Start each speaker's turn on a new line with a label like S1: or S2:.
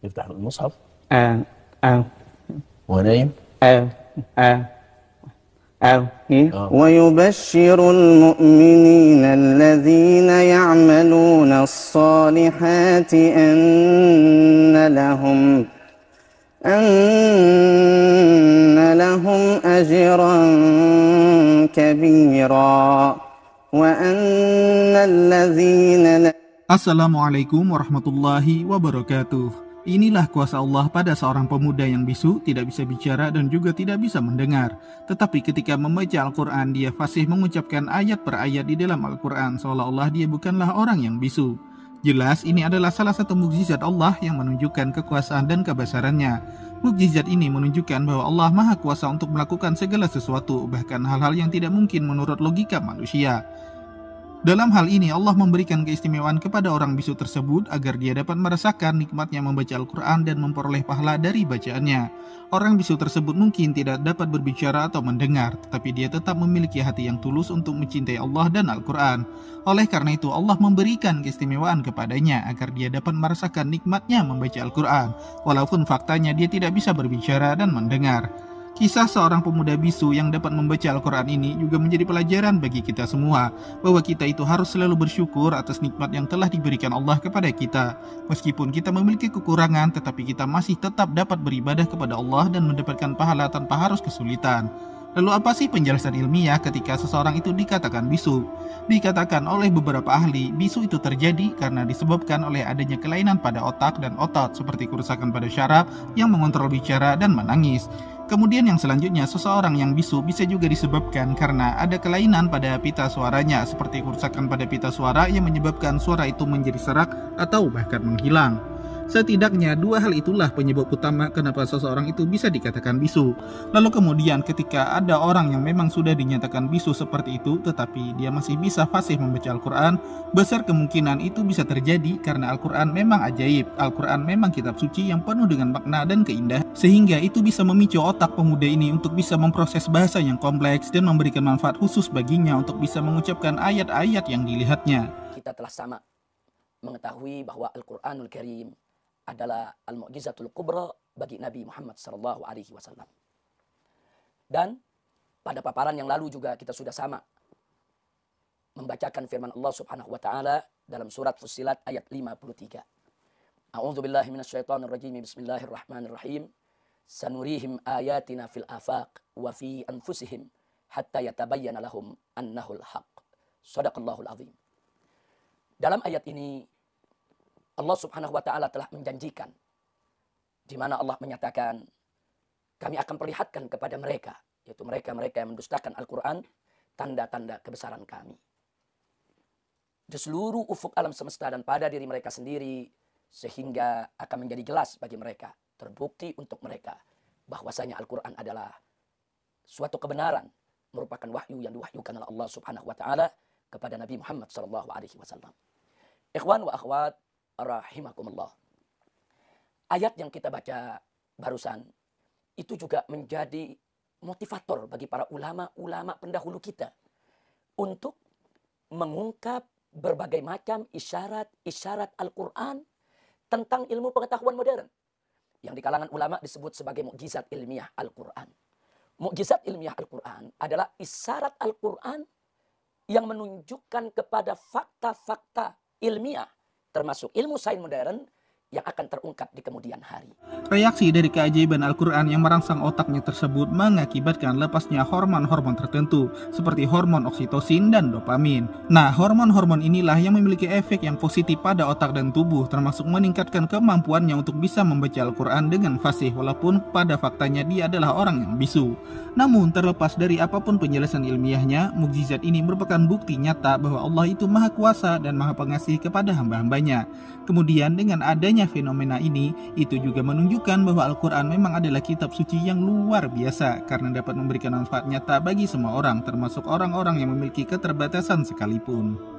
S1: يفتح المصحف
S2: وهو
S1: ونايم.
S2: ويبشر المؤمنين الذين يعملون الصالحات أن لهم أجرا كبيرا وأن الذين
S3: Assalamualaikum warahmatullahi wabarakatuh. Inilah kuasa Allah pada seorang pemuda yang bisu, tidak bisa bicara dan juga tidak bisa mendengar. Tetapi ketika membaca Al-Quran, dia fasih mengucapkan ayat per ayat di dalam Al-Quran, seolah-olah dia bukanlah orang yang bisu. Jelas ini adalah salah satu mukjizat Allah yang menunjukkan kekuasaan dan kebesarannya. Mukjizat ini menunjukkan bahwa Allah Maha Kuasa untuk melakukan segala sesuatu, bahkan hal-hal yang tidak mungkin menurut logika manusia. Dalam hal ini Allah memberikan keistimewaan kepada orang bisu tersebut agar dia dapat merasakan nikmatnya membaca Al-Quran dan memperoleh pahala dari bacaannya. Orang bisu tersebut mungkin tidak dapat berbicara atau mendengar, tetapi dia tetap memiliki hati yang tulus untuk mencintai Allah dan Al-Quran. Oleh karena itu Allah memberikan keistimewaan kepadanya agar dia dapat merasakan nikmatnya membaca Al-Quran, walaupun faktanya dia tidak bisa berbicara dan mendengar. Kisah seorang pemuda bisu yang dapat membaca Al-Quran ini juga menjadi pelajaran bagi kita semua, bahwa kita itu harus selalu bersyukur atas nikmat yang telah diberikan Allah kepada kita. Meskipun kita memiliki kekurangan, tetapi kita masih tetap dapat beribadah kepada Allah dan mendapatkan pahala tanpa harus kesulitan. Lalu apa sih penjelasan ilmiah ketika seseorang itu dikatakan bisu? Dikatakan oleh beberapa ahli, bisu itu terjadi karena disebabkan oleh adanya kelainan pada otak dan otot, seperti kerusakan pada syaraf yang mengontrol bicara dan menangis. Kemudian yang selanjutnya, seseorang yang bisu bisa juga disebabkan karena ada kelainan pada pita suaranya, seperti kerusakan pada pita suara yang menyebabkan suara itu menjadi serak atau bahkan menghilang. Setidaknya dua hal itulah penyebab utama kenapa seseorang itu bisa dikatakan bisu. Lalu kemudian ketika ada orang yang memang sudah dinyatakan bisu seperti itu, tetapi dia masih bisa fasih membaca Al-Quran, besar kemungkinan itu bisa terjadi karena Al-Quran memang ajaib. Al-Quran memang kitab suci yang penuh dengan makna dan keindahan, sehingga itu bisa memicu otak pemuda ini untuk bisa memproses bahasa yang kompleks dan memberikan manfaat khusus baginya untuk bisa mengucapkan ayat-ayat yang dilihatnya.
S4: Kita telah sama mengetahui bahwa Al-Quranul Karim adalah al-mu'jizatul kubra bagi Nabi Muhammad SAW. Dan pada paparan yang lalu juga kita sudah sama membacakan firman Allah Subhanahu wa taala dalam surat Fussilat ayat 53. A'udzubillahi minasyaitonirrajim. Bismillahirrahmanirrahim. Sanurihim ayatina fil afaq wa fi anfusihim hatta yatabayyana lahum annahul haq. Shadaqallahul azim. Dalam ayat ini Allah Subhanahu wa taala telah menjanjikan, di mana Allah menyatakan, kami akan perlihatkan kepada mereka, yaitu mereka-mereka yang mendustakan Al-Quran, tanda-tanda kebesaran kami di seluruh ufuk alam semesta dan pada diri mereka sendiri, sehingga akan menjadi jelas bagi mereka, terbukti untuk mereka bahwasanya Al-Quran adalah suatu kebenaran, merupakan wahyu yang diwahyukan oleh Allah Subhanahu wa taala kepada Nabi Muhammad SAW. Ikhwan wa akhwat rahimakumullah. Ayat yang kita baca barusan itu juga menjadi motivator bagi para ulama-ulama pendahulu kita untuk mengungkap berbagai macam isyarat-isyarat Al-Quran tentang ilmu pengetahuan modern yang di kalangan ulama disebut sebagai mukjizat ilmiah Al-Quran. Mukjizat ilmiah Al-Quran adalah isyarat Al-Quran yang menunjukkan kepada fakta-fakta ilmiah termasuk ilmu sains modern yang akan terungkap di kemudian hari.
S3: Reaksi dari keajaiban Al-Quran yang merangsang otaknya tersebut mengakibatkan lepasnya hormon-hormon tertentu seperti hormon oksitosin dan dopamin. Nah, hormon-hormon inilah yang memiliki efek yang positif pada otak dan tubuh, termasuk meningkatkan kemampuannya untuk bisa membaca Al-Quran dengan fasih walaupun pada faktanya dia adalah orang yang bisu. Namun terlepas dari apapun penjelasan ilmiahnya, mukjizat ini merupakan bukti nyata bahwa Allah itu Maha Kuasa dan Maha Pengasih kepada hamba-hambanya. Kemudian dengan adanya fenomena ini, itu juga menunjukkan bahwa Al-Quran memang adalah kitab suci yang luar biasa karena dapat memberikan manfaat nyata bagi semua orang, termasuk orang-orang yang memiliki keterbatasan sekalipun.